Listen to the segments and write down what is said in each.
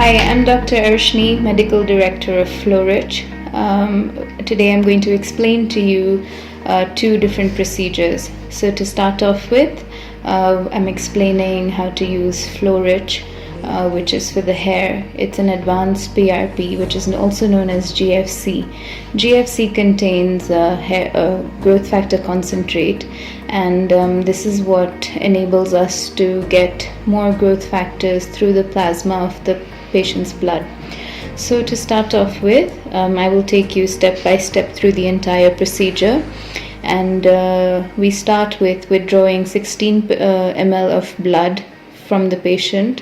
Hi, I'm Dr. Arshni, Medical Director of Florich. Today I'm going to explain to you two different procedures. So to start off with, I'm explaining how to use Florich, which is for the hair. It's an advanced PRP, which is also known as GFC. GFC contains growth factor concentrate, and this is what enables us to get more growth factors through the plasma of the patient's blood. So to start off with, I will take you step by step through the entire procedure, and we start with withdrawing 16 ml of blood from the patient,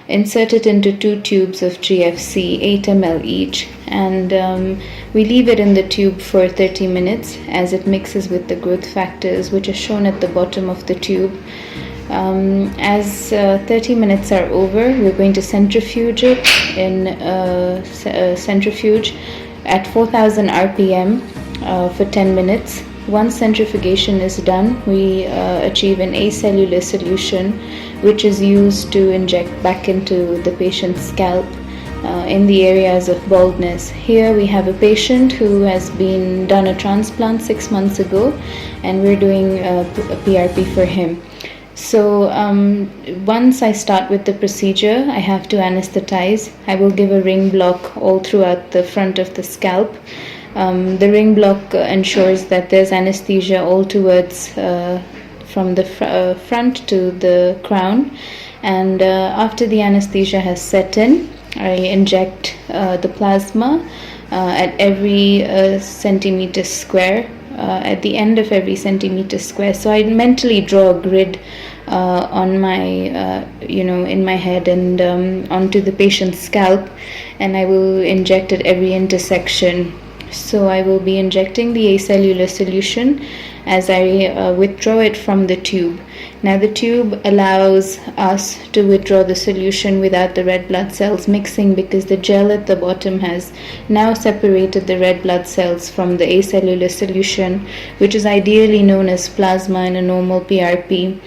insert it into 2 tubes of GFC, 8 ml each, and we leave it in the tube for 30 minutes as it mixes with the growth factors, which are shown at the bottom of the tube. As 30 minutes are over, we're going to centrifuge it in a centrifuge at 4000 RPM for 10 minutes. Once centrifugation is done, we achieve an acellular solution, which is used to inject back into the patient's scalp in the areas of baldness. Here we have a patient who has been done a transplant 6 months ago, and we're doing a PRP for him. So once I start with the procedure, I have to anesthetize. I will give a ring block all throughout the front of the scalp. The ring block ensures that there's anesthesia all towards from the front to the crown, and after the anesthesia has set in, I inject the plasma at every centimeter square, at the end of every centimeter square. So I mentally draw a grid on my in my head and onto the patient's scalp, and I will inject at every intersection. So I will be injecting the acellular solution as I withdraw it from the tube. Now the tube allows us to withdraw the solution without the red blood cells mixing, because the gel at the bottom has now separated the red blood cells from the acellular solution, which is ideally known as plasma in a normal PRP.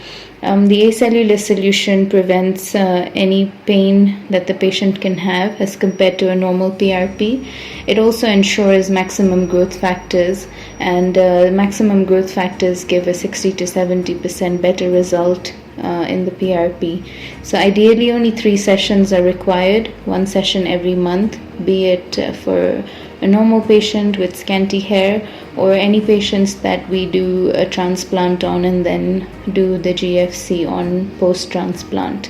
The acellular solution prevents any pain that the patient can have as compared to a normal PRP. It also ensures maximum growth factors, and maximum growth factors give a 60 to 70% better result in the PRP. So ideally only 3 sessions are required, 1 session every month, be it for a normal patient with scanty hair or any patients that we do a transplant on and then do the GFC on post-transplant.